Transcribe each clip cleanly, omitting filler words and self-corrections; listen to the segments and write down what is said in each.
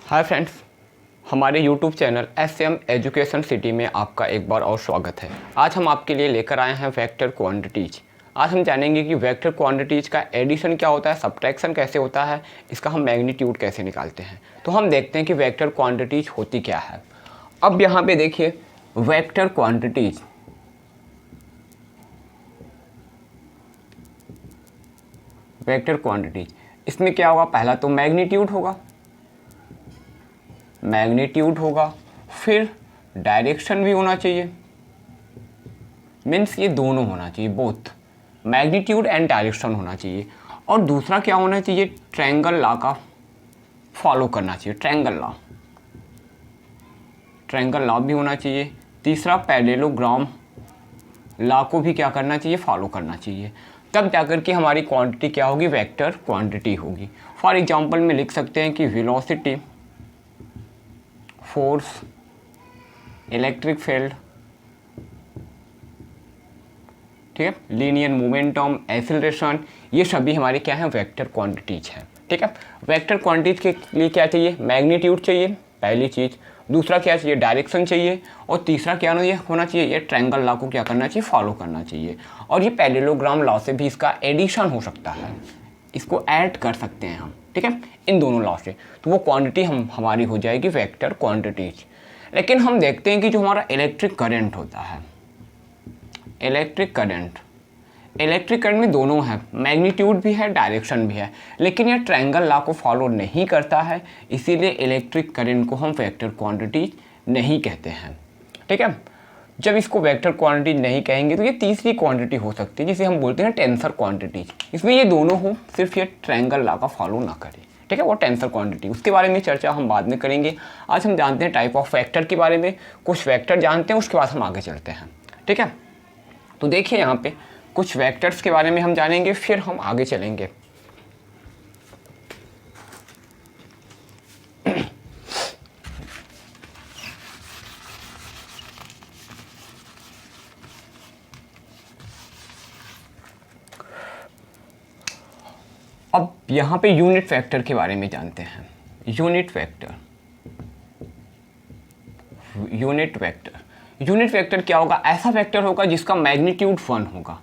Hi friends, हमारे YouTube channel SM education city में आपका एक बार और स्वागत है। आज हम आपके लिए लेकर आए हैं वेक्टर क्वांटिटीज। आज हम जानेंगे कि वेक्टर क्वांटिटीज का एडिशन क्या होता है, सब्ट्रैक्शन कैसे होता है, इसका हम मैग्नीट्यूड कैसे निकालते हैं। तो हम देखते हैं कि वेक्टर क्वांटिटीज होती क्या है। अब यहाँ पे देखिए वेक्टर क्वांटिटीज, वेक्टर क्वांटिटीज इसमें क्या होगा, पहला तो मैग्नीट्यूड होगा, फिर डायरेक्शन भी होना चाहिए, मीन्स ये दोनों होना चाहिए, बोथ मैग्नीट्यूड एंड डायरेक्शन होना चाहिए। और दूसरा क्या होना चाहिए, ट्रायंगल लॉ का फॉलो करना चाहिए, ट्रायंगल लॉ भी होना चाहिए। तीसरा पैरेललोग्राम लॉ को भी क्या करना चाहिए, फॉलो करना चाहिए। तब जाकर के हमारी क्वांटिटी क्या होगी, वेक्टर क्वांटिटी होगी। फॉर एग्जांपल में लिख सकते हैं कि वेलोसिटी, फोर्स, इलेक्ट्रिक फील्ड, ठीक है, लीनियर मोमेंटम, एक्सीलरेशन, ये सभी हमारे क्या है, वेक्टर क्वांटिटीज हैं। ठीक है, वेक्टर क्वांटिटीज के लिए क्या चाहिए, मैग्नीट्यूड चाहिए पहली चीज़, दूसरा क्या चाहिए, डायरेक्शन चाहिए, और तीसरा क्या होना चाहिए, ये ट्रायंगल लॉ को क्या करना चाहिए, फॉलो करना चाहिए। और ये पैरेललोग्राम लॉ से भी इसका एडिशन हो सकता है, इसको ऐड कर सकते हैं हम, ठीक है, इन दोनों लॉ से, तो वो क्वांटिटी हमारी हो जाएगी वेक्टर क्वांटिटीज। लेकिन हम देखते हैं कि जो हमारा इलेक्ट्रिक करंट होता है, इलेक्ट्रिक करंट में दोनों है, मैग्नीट्यूड भी है, डायरेक्शन भी है, लेकिन ये ट्रायंगल लॉ को फॉलो नहीं करता है, इसीलिए इलेक्ट्रिक करंट को हम वेक्टर क्वांटिटी नहीं कहते हैं। ठीक है, जब इसको वेक्टर क्वांटिटी नहीं कहेंगे तो ये तीसरी क्वांटिटी हो सकती है, जिसे हम बोलते हैं टेंसर क्वांटिटी। इसमें ये दोनों हो, सिर्फ ये ट्रायंगल लॉ का फॉलो ना करे, ठीक है, वो टेंसर क्वांटिटी, उसके बारे में चर्चा हम बाद में करेंगे। आज हम जानते हैं टाइप ऑफ वेक्टर के बारे में, कुछ वेक्टर जानते हैं, उसके बाद हम आगे चलते हैं। ठीक है, तो देखिए यहाँ पे कुछ वेक्टर्स के बारे में हम जानेंगे, फिर हम आगे चलेंगे। अब यहाँ पे यूनिट वेक्टर के बारे में जानते हैं। यूनिट वेक्टर क्या होगा, ऐसा वेक्टर होगा जिसका मैग्नीट्यूड 1 होगा।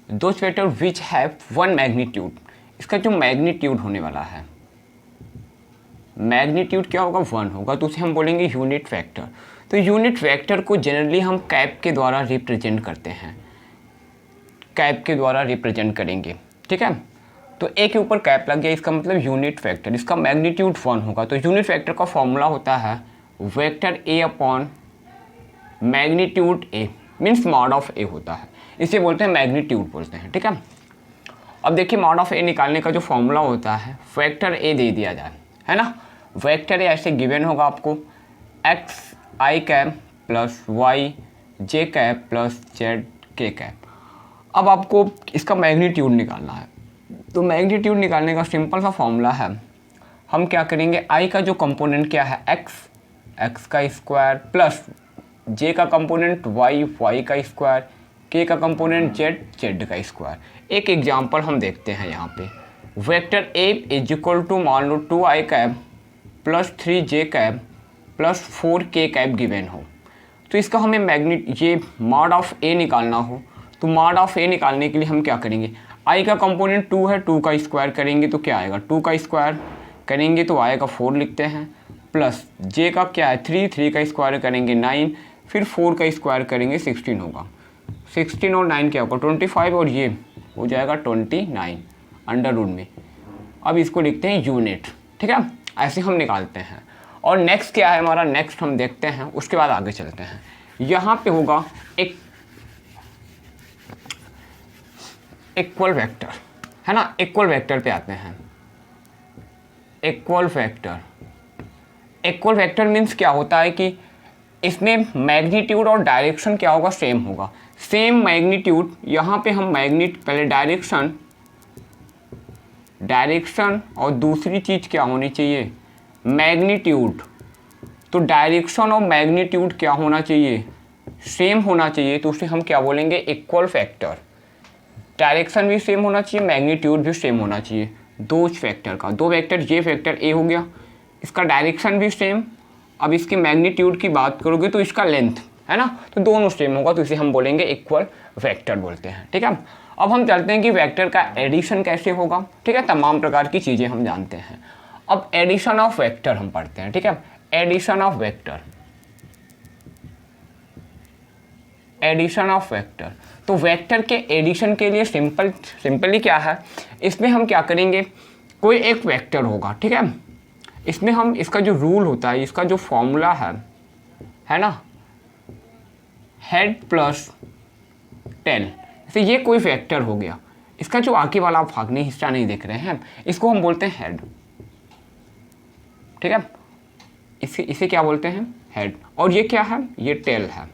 Those vector which have 1 magnitude, इसका जो मैग्नीट्यूड होने वाला है, मैग्नीट्यूड क्या होगा, 1 होगा, तो उसे हम बोलेंगे यूनिट वेक्टर। तो यूनिट वेक्टर को जनरली हम कैप के द्वारा रिप्रेजेंट करते हैं, कैप के द्वारा रिप्रेजेंट करेंगे। ठीक है, तो ए के ऊपर कैप लग गया, इसका मतलब यूनिट वेक्टर, इसका मैग्नीट्यूड 1 होगा। तो यूनिट वेक्टर का फॉर्मूला होता है vector A upon magnitude A, means mod of A होता है, इसे बोलते हैं मैग्नीट्यूड बोलते हैं। ठीक है, अब देखिए मॉड ऑफ ए निकालने का जो फॉर्मूला होता है, वेक्टर ए दे दिया जाए, है ना, वेक्टर ए ऐसे गिवन होगा आपको, एक्स आई कैप प्लस वाई जे कैप प्लस जेड के कैप। अब आपको इसका मैग्नीट्यूड निकालना है, तो मैग्नीट्यूड निकालने का सिंपल सा फॉर्मूला है, हम क्या करेंगे, आई का जो कंपोनेंट क्या है, एक्स का स्क्वायर प्लस जे का कंपोनेंट वाई का स्क्वायर, के का कंपोनेंट जेड का स्क्वायर। एक एग्जांपल हम देखते हैं यहाँ पे, vector A is equal to मान लो 2i cap plus 3j cap plus 4k cap given हो, तो इसका हमें ये मॉड ऑफ ए निकालना हो, तो मॉड ऑफ ए निकालने के लिए हम क्या करेंगे, आई का कंपोनेंट 2 है, 2 का स्क्वायर करेंगे तो क्या आएगा, 2 का स्क्वायर करेंगे तो आएगा 4 लिखते हैं, प्लस जे का क्या है 3 का स्क्वायर करेंगे 9, फिर 4 का स्क्वायर करेंगे 16 होगा, 16 और 9 क्या होगा 25, और ये हो जाएगा 29 अंडर रूट में। अब इसको लिखते हैं यूनिट। ठीक है, ऐसे हम निकालते हैं। और नेक्स्ट क्या है हमारा, नेक्स्ट हम देखते हैं, उसके बाद आगे चलते हैं। यहाँ पे होगा एक इक्वल वेक्टर, है ना, इक्वल वेक्टर पे आते हैं। इक्वल वेक्टर मीन्स क्या होता है कि इसमें मैग्नीट्यूड और डायरेक्शन क्या होगा, सेम होगा, सेम मैग्नीट्यूड। यहाँ पे हम पहले डायरेक्शन और दूसरी चीज़ क्या होनी चाहिए, मैग्नीट्यूड। तो डायरेक्शन और मैग्नीट्यूड क्या होना चाहिए, सेम होना चाहिए, तो उसे हम क्या बोलेंगे, इक्वल वेक्टर। डायरेक्शन भी सेम होना चाहिए, मैग्नीट्यूड भी सेम होना चाहिए, दो वेक्टर का, दो वेक्टर, ये वेक्टर ए हो गया, इसका डायरेक्शन भी सेम। अब इसकी मैग्नीट्यूड की बात करोगे तो इसका लेंथ है ना, तो दोनों सेम होगा, तो इसे हम बोलेंगे इक्वल वेक्टर बोलते हैं। ठीक है, अब हम चलते हैं कि वेक्टर का एडिशन कैसे होगा। ठीक है, तमाम प्रकार की चीज़ें हम जानते हैं। अब एडिशन ऑफ वेक्टर हम पढ़ते हैं। ठीक है, addition of vector, addition of vector. तो वेक्टर के एडिशन के लिए सिंपली क्या है, इसमें हम क्या करेंगे, कोई एक वेक्टर होगा। ठीक है, इसमें हम इसका जो रूल होता है, इसका जो फॉर्मूला है ना, हेड प्लस टेल, तो ये कोई वेक्टर हो गया। इसका जो आगे वाला भाग नहीं, हिस्सा नहीं देख रहे हैं, इसको हम बोलते हैं हेड। ठीक है, इसे क्या बोलते हैं, हेड। और ये क्या है, ये टेल है।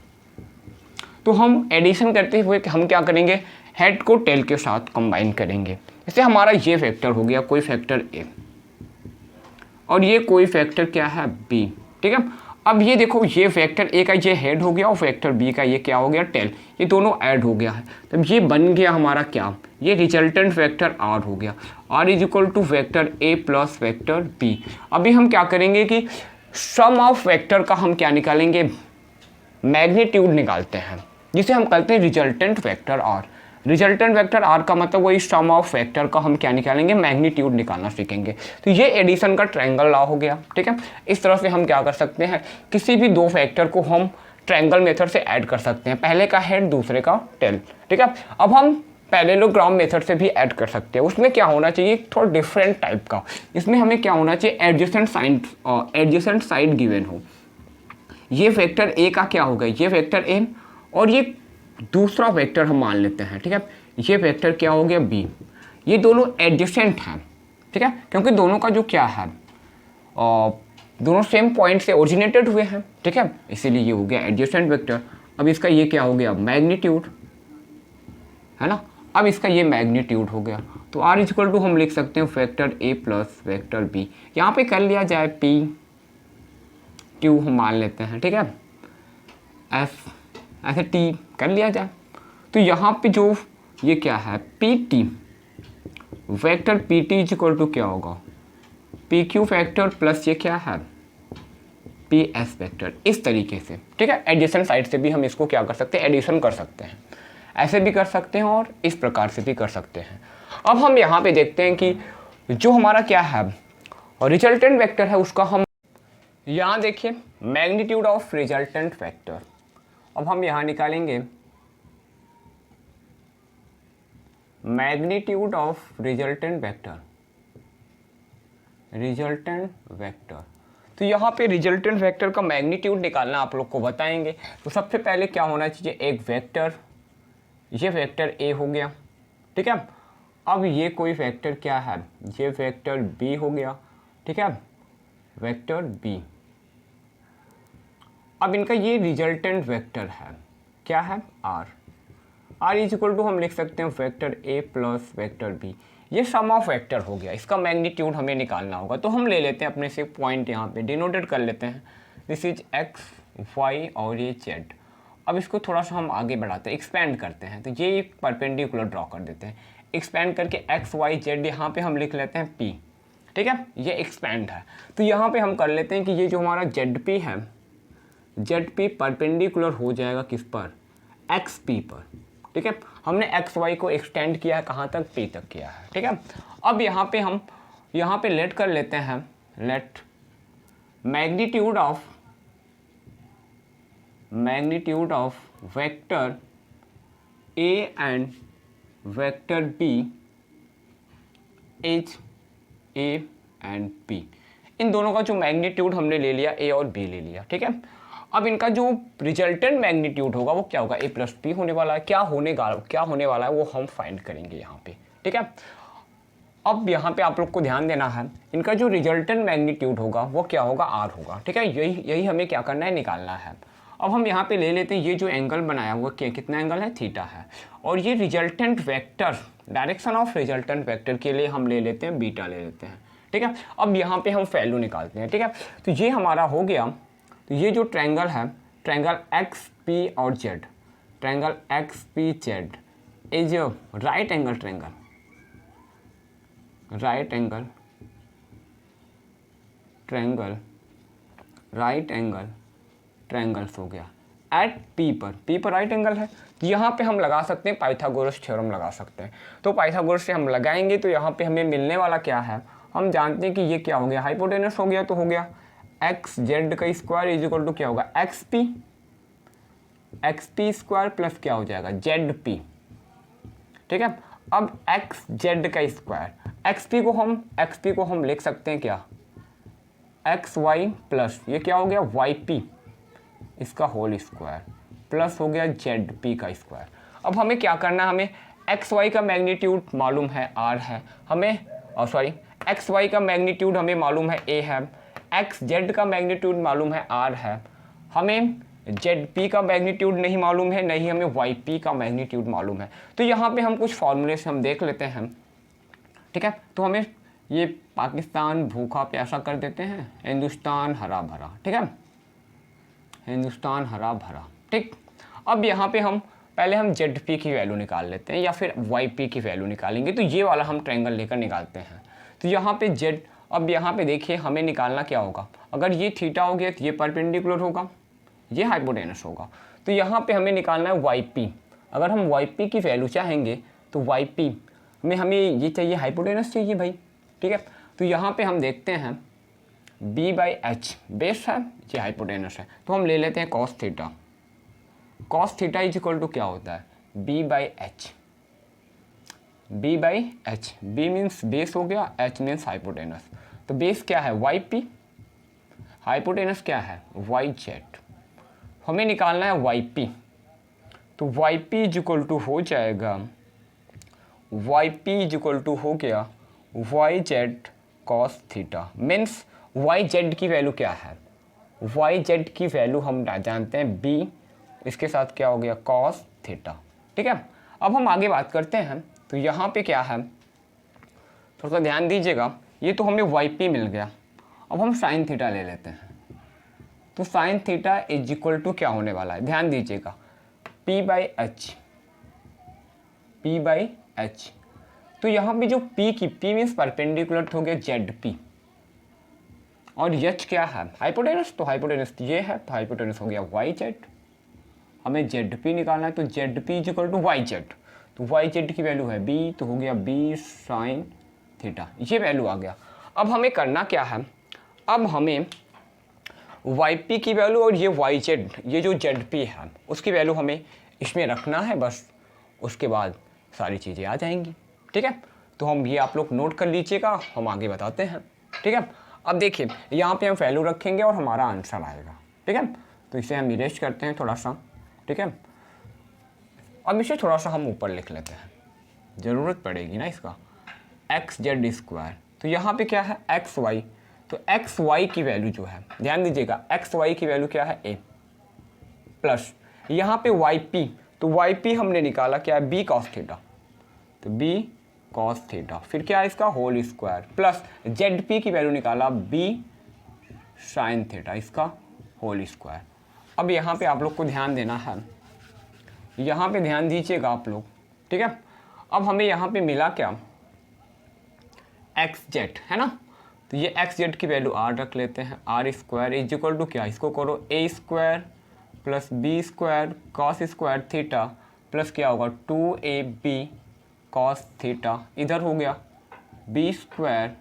तो हम एडिशन करते हुए हम क्या करेंगे, हेड को टेल के साथ कंबाइन करेंगे। इससे हमारा ये फैक्टर हो गया, कोई फैक्टर ए, और ये कोई फैक्टर क्या है, बी। ठीक है, अब ये देखो, ये फैक्टर ए का ये हेड हो गया और फैक्टर बी का ये क्या हो गया, टेल, ये दोनों ऐड हो गया है। तब ये बन गया हमारा क्या, ये रिजल्टेंट वेक्टर आर हो गया। R is equal to vector A plus vector B. अभी हम क्या करेंगे कि सम ऑफ वेक्टर का हम क्या निकालेंगे, मैग्नीट्यूड निकालते हैं, जिसे हम कहते हैं resultant vector R. Resultant vector R का मतलब वही सम ऑफ वेक्टर का हम क्या निकालेंगे, मैग्नीट्यूड निकालना सीखेंगे। तो ये एडिशन का ट्रायंगल लॉ हो गया। ठीक है, इस तरह से हम क्या कर सकते हैं, किसी भी दो फैक्टर को हम ट्रायंगल मेथड से ऐड कर सकते हैं, पहले का हेड दूसरे का टेल। ठीक है, अब हम पैरेललोग्राम मेथड से भी ऐड कर सकते हैं। उसमें क्या होना चाहिए, थोड़ा डिफरेंट टाइप का। इसमें हमें क्या होना चाहिए, एडजेसेंट साइड गिवन हो। ये वेक्टर ए का क्या होगा, ये वेक्टर ए, और ये दूसरा वेक्टर हम मान लेते हैं। ठीक है, ये वेक्टर क्या हो गया, बी। ये दोनों एडजेसेंट हैं। ठीक है, क्योंकि दोनों का जो क्या है, दोनों सेम पॉइंट से ओरिजिनेटेड हुए हैं। ठीक है, इसीलिए ये हो गया एडजेसेंट वेक्टर। अब इसका ये क्या हो गया, मैग्नीट्यूड, है ना। अब इसका ये मैग्नीट्यूड हो गया, तो आर इज इक्वल टू हम लिख सकते हैं vector A plus vector B. यहाँ पे कर लिया जाए पी क्यू हम मान लेते हैं। ठीक है, एफ ऐसे टी कर लिया जाए। तो यहाँ पे जो ये क्या है, P T vector P T is equal to क्या होगा, पी क्यू फैक्टर प्लस ये क्या है, पी एस वेक्टर, इस तरीके से। ठीक है, एडिशन साइड से भी हम इसको क्या कर सकते हैं, एडिशन कर सकते हैं। ऐसे भी कर सकते हैं और इस प्रकार से भी कर सकते हैं। अब हम यहाँ पे देखते हैं कि जो हमारा क्या है रिजल्टेंट वेक्टर है, उसका हम यहाँ देखिए मैग्नीट्यूड ऑफ रिजल्टेंट वेक्टर। अब हम यहाँ निकालेंगे magnitude of resultant vector, resultant vector. तो यहाँ पे रिजल्टेंट वेक्टर का मैग्नीट्यूड निकालना आप लोग को बताएंगे। तो सबसे पहले क्या होना चाहिए, एक वेक्टर, ये वेक्टर ए हो गया। ठीक है, अब ये कोई वेक्टर क्या है, ये वेक्टर बी हो गया। ठीक है, वेक्टर बी। अब इनका ये रिजल्टेंट वेक्टर है, क्या है, R. R is equal to हम लिख सकते हैं vector A plus vector B. ये सम ऑफ वेक्टर हो गया, इसका मैग्नीट्यूड हमें निकालना होगा। तो हम ले लेते हैं अपने से पॉइंट, यहाँ पे डिनोटेड कर लेते हैं, दिस इज एक्स वाई और ये जेड। अब इसको थोड़ा सा हम आगे बढ़ाते हैं, एक्सपेंड करते हैं। तो ये परपेंडिकुलर ड्रॉ कर देते हैं, एक्सपेंड करके एक्स वाई जेड यहाँ पे हम लिख लेते हैं पी। ठीक है, ये एक्सपेंड है। तो यहाँ पे हम कर लेते हैं कि ये जो हमारा जेड पी है, जेड पी परपेंडिकुलर हो जाएगा किस पर, एक्स पी पर। ठीक है, हमने एक्स वाई को एक्सटेंड किया है, कहाँ तक, पी तक किया है। ठीक है, अब यहाँ पे हम यहाँ पे लेट कर लेते हैं, let magnitude of vector A and vector B is A and B. इन दोनों का जो मैग्नीट्यूड हमने ले लिया, ए और बी ले लिया। ठीक है, अब इनका जो रिजल्टेंट मैग्नीट्यूड होगा वो क्या होगा, ए प्लस बी होने वाला है। क्या होने वाला है वो हम फाइंड करेंगे यहाँ पे। ठीक है, अब यहाँ पे आप लोग को ध्यान देना है, इनका जो रिजल्टेंट मैग्नीट्यूड होगा वो क्या होगा, आर होगा। ठीक है, यही हमें क्या करना है, निकालना है। अब हम यहाँ पे ले लेते हैं, ये जो एंगल बनाया हुआ कितना एंगल है, थीटा है। और ये resultant vector, direction of resultant vector के लिए हम ले लेते हैं बीटा ले लेते हैं। ठीक है, अब यहाँ पे हम वैल्यू निकालते हैं। ठीक है, तो ये हमारा हो गया। तो ये जो ट्रायंगल है, ट्रायंगल एक्स पी और Z, triangle x P Z is right angle triangle right angle triangles हो गया एट पी पर राइट एंगल है, तो यहाँ पे हम लगा सकते हैं पाइथागोरस थ्योरम लगा सकते हैं। तो पाइथागोरस से हम लगाएंगे तो यहाँ पे हमें मिलने वाला क्या है, हम जानते हैं कि ये क्या हो गया, हाइपोटेनस हो गया, तो हो गया एक्स जेड का स्क्वायर इज इक्वल टू क्या होगा एक्स पी स्क्वायर प्लस क्या हो जाएगा जेड पी। ठीक है, अब एक्स जेड का स्क्वायर, एक्स पी को हम लिख सकते हैं क्या एक्स वाई प्लस ये क्या हो गया वाई पी इसका होल स्क्वायर प्लस हो गया जेड पी का स्क्वायर। अब हमें क्या करना है, हमें एक्स वाई का मैग्नीट्यूड मालूम है आर है, हमें एक्स वाई का मैग्नीट्यूड हमें मालूम है ए है, एक्स जेड का मैग्नीट्यूड मालूम है आर है, हमें जेड पी का मैग्नीट्यूड नहीं मालूम है, नहीं हमें वाई पी का मैग्नीट्यूड मालूम है। तो यहाँ पे हम कुछ फॉर्मूले से हम देख लेते हैं। ठीक है, तो हमें ये पाकिस्तान भूखा प्यासा कर देते हैं, हिंदुस्तान हरा भरा। ठीक है, हिंदुस्तान हरा भरा। ठीक, अब यहाँ पे हम पहले हम जेड पी की वैल्यू निकाल लेते हैं या फिर वाई पी की वैल्यू निकालेंगे। तो ये वाला हम ट्रायंगल लेकर निकालते हैं। तो यहाँ पे जेड, अब यहाँ पे देखिए हमें निकालना क्या होगा, अगर ये थीटा हो गया तो ये परपेंडिकुलर होगा, ये हाइपोटेनस होगा। तो यहाँ पे हमें निकालना है वाई पी। अगर हम वाई पी की वैल्यू चाहेंगे तो वाई पी हमें ये चाहिए, हाइपोटेनस चाहिए भाई। ठीक है, तो यहाँ पे हम देखते हैं b बाई एच बेस है, ये हाइपोटेनस है, तो हम ले लेते हैं cos theta. Cos theta is equal to क्या होता है b by H, b by H, b means base हो गया, h मीन्स हाइपोटेनस। तो बेस क्या है वाई पी, हाइपोटेनस क्या है वाई जेड, हमें निकालना है वाई पी। तो Y P is equal to हो जाएगा, Y P is equal to हो गया Y Z cos theta. Means Y Z की वैल्यू क्या है, वाई जेड की वैल्यू हम जानते हैं बी, इसके साथ क्या हो गया कॉस थीटा। ठीक है, अब हम आगे बात करते हैं। तो यहाँ पे क्या है, थोड़ा सा ध्यान दीजिएगा, ये तो हमें वाई पी मिल गया, अब हम साइन थीटा ले लेते हैं। तो sine theta is equal to क्या होने वाला है, ध्यान दीजिएगा P by H, P by H. तो यहाँ पे जो पी मीन्स परपेंडिकुलर हो गया जेड पी, और एच क्या है हाइपोटेनस, तो हाइपोटेनस ये है, तो हाइपोटेनस हो गया वाई जेड। हमें जेड पी निकालना है, तो Z P is equal to Y Z, तो वाई जेड की वैल्यू है बी, तो हो गया बी साइन थीटा, ये वैल्यू आ गया। अब हमें करना क्या है, अब हमें वाई पी की वैल्यू और ये वाई जेड, ये जो जेड पी है उसकी वैल्यू हमें इसमें रखना है, बस उसके बाद सारी चीज़ें आ जाएंगी। ठीक है, तो हम ये आप लोग नोट कर लीजिएगा, हम आगे बताते हैं। ठीक है, अब देखिए यहाँ पे हम वैल्यू रखेंगे और हमारा आंसर आएगा। ठीक है, तो इसे हम इरेज करते हैं थोड़ा सा। ठीक है, अब इसे थोड़ा सा हम ऊपर लिख लेते हैं, ज़रूरत पड़ेगी ना इसका, एक्स जेड स्क्वायर। तो यहाँ पे क्या है एक्स वाई, तो एक्स वाई की वैल्यू जो है ध्यान दीजिएगा, एक्स वाई की वैल्यू क्या है ए, प्लस यहाँ पे वाई पी, तो वाई पी हमने निकाला क्या है बी कॉस थीटा, तो बी कॉस थीटा, फिर क्या है इसका whole square, plus Z P की वैल्यू निकाला बी साइन थीटा, इसका होल स्क्वायर। अब यहाँ पे आप लोग को ध्यान देना है, यहाँ पे ध्यान दीजिएगा आप लोग। ठीक है, अब हमें यहाँ पे मिला क्या एक्स जेड है ना, तो ये एक्स जेड की वैल्यू आर रख लेते हैं, R square is equal to क्या, इसको करो A square plus B square cos square theta plus क्या होगा 2ab कॉस थीटा, इधर हो गया B square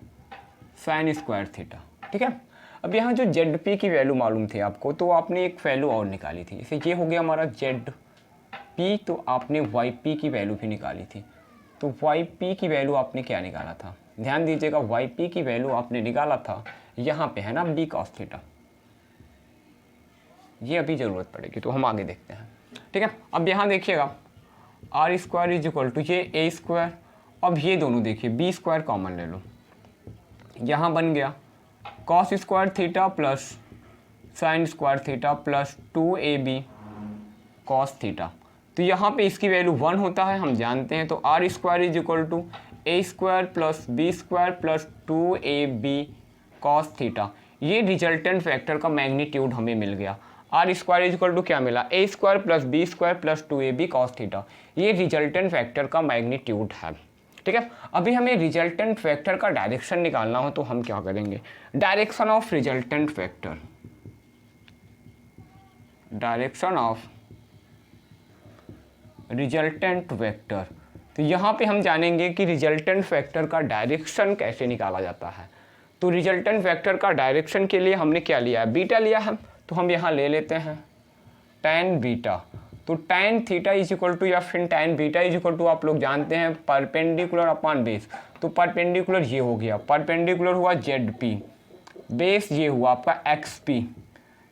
sine square theta. ठीक है, अब यहाँ जो जेड पी की वैल्यू मालूम थी आपको, तो आपने एक वैल्यू और निकाली थी, इसे ये हो गया हमारा जेड पी, तो आपने वाई पी की वैल्यू भी निकाली थी। तो वाई पी की वैल्यू आपने क्या निकाला था, ध्यान दीजिएगा, वाई पी की वैल्यू आपने निकाला था यहाँ पे है ना बी कॉस थीटा, ये अभी ज़रूरत पड़ेगी, तो हम आगे देखते हैं। ठीक है, अब यहाँ देखिएगा R square is equal to ये ए स्क्वायर, अब ये दोनों देखिए बी स्क्वायर कॉमन ले लो, यहाँ बन गया cos square theta plus sign square theta plus 2ab cos theta. तो यहाँ पे इसकी वैल्यू 1 होता है, हम जानते हैं, तो R square is equal to A square plus B square plus 2ab cos theta. ये रिजल्टेंट फैक्टर का मैग्नीट्यूड हमें मिल गया। R square is equal to क्या मिला, A square plus B square plus 2ab cos theta, ये resultant factor का magnitude है। ठीक है। अभी हमें रिजल्टेंट वेक्टर का डायरेक्शन निकालना हो तो हम क्या करेंगे, direction of resultant vector, direction of resultant vector. तो यहाँ पे हम जानेंगे कि रिजल्टेंट वेक्टर का डायरेक्शन कैसे निकाला जाता है। तो रिजल्टेंट वेक्टर का डायरेक्शन के लिए हमने क्या लिया है, बीटा लिया है, तो हम यहाँ ले लेते हैं tan बीटा। तो tan theta is equal to या फिर tan beta is equal to आप लोग जानते हैं परपेंडिकुलर अपॉन बेस। तो परपेंडिकुलर ये हो गया, परपेंडिकुलर हुआ ZP, बेस ये हुआ आपका XP।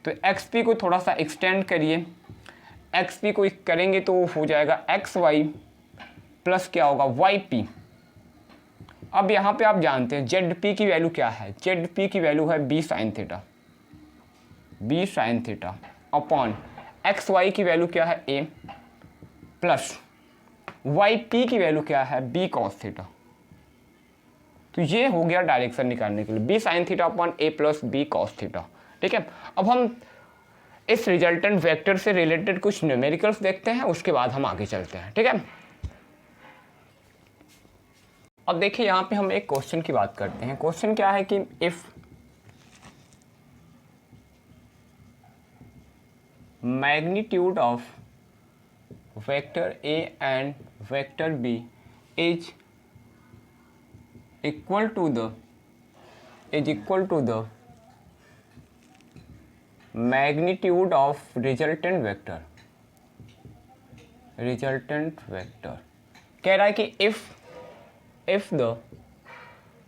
तो XP को थोड़ा सा एक्सटेंड करिए, XP को करेंगे तो हो जाएगा XY प्लस क्या होगा YP। अब यहाँ पे आप जानते हैं ZP की वैल्यू क्या है, ZP की वैल्यू है B sin theta, B sin theta upon XY की वैल्यू क्या है A प्लस YP की वैल्यू क्या है B cos थीटा। तो ये हो गया डायरेक्शन निकालने के लिए B sin theta upon A plus B cos theta. ठीक है, अब हम इस रिजल्टेंट वेक्टर से रिलेटेड कुछ न्यूमेरिकल्स देखते हैं, उसके बाद हम आगे चलते हैं। ठीक है, अब देखिए यहाँ पे हम एक क्वेश्चन की बात करते हैं। क्वेश्चन क्या है कि if magnitude of vector A and vector B is equal to the magnitude of resultant vector, कह रहा है कि if the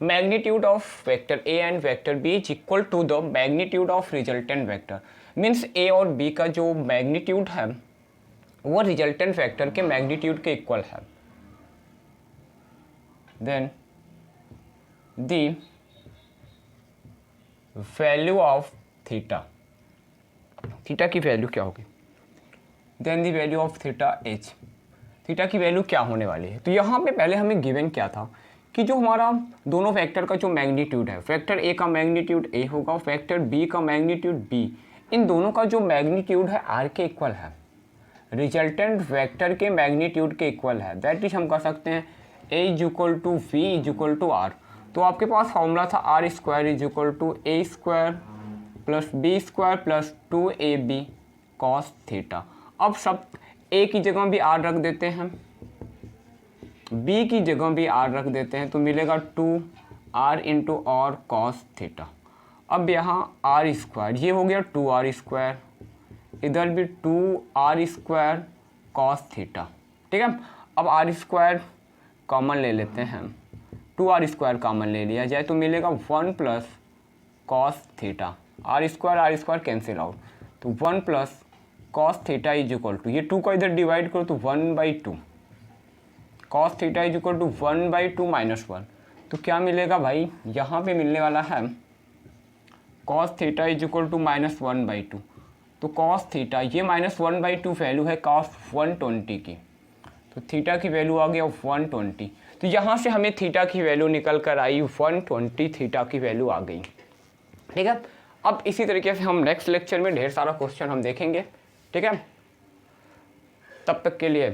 magnitude of vector A and vector B is equal to the magnitude of resultant vector, means A और B का जो magnitude है वो resultant vector के मैग्नीट्यूड के इक्वल है, then the value of theta की वैल्यू क्या होगी, then the value of theta एच, थीटा की वैल्यू क्या होने वाली है। तो यहाँ पे पहले हमें गिवन क्या था कि जो हमारा दोनों वेक्टर का जो मैग्नीट्यूड है, वेक्टर A का मैग्नीट्यूड A होगा, वेक्टर B का मैग्नीट्यूड B, इन दोनों का जो मैग्नीट्यूड है R के इक्वल है, रिजल्टेंट वेक्टर के मैग्नीट्यूड के इक्वल है। दैट इज हम कर सकते हैं A is equal to V is equal to R। तो आपके पास फॉर्मूला था R square is equal to A square plus B square plus 2AB cos theta. अब सब A की जगह भी R रख देते हैं, B की जगह भी R रख देते हैं, तो मिलेगा 2R इंटू और कॉस थीटा। अब यहाँ R स्क्वायर ये हो गया 2R स्क्वायर, इधर भी 2R स्क्वायर कॉस थीटा। ठीक है, अब R स्क्वायर कॉमन ले लेते हैं, 2R स्क्वायर कॉमन ले लिया जाए तो मिलेगा 1 plus cos theta. R square cancel out, तो 1 plus cos theta is equal to, ये 2 को इधर डिवाइड करो तो 1/2, cos theta is equal to 1/2 minus 1। तो क्या मिलेगा भाई, यहाँ पे मिलने वाला है cos theta is equal to minus 1/2। तो कॉस थीटा ये माइनस 1/2 वैल्यू है कॉस 120 की, तो थीटा की वैल्यू आ गया 120। तो यहाँ से हमें थीटा की वैल्यू निकल कर आई 120, थीटा की वैल्यू आ गई। ठीक है, अब इसी तरीके से हम नेक्स्ट लेक्चर में ढेर सारा क्वेश्चन हम देखेंगे। ठीक है, तब तक के लिए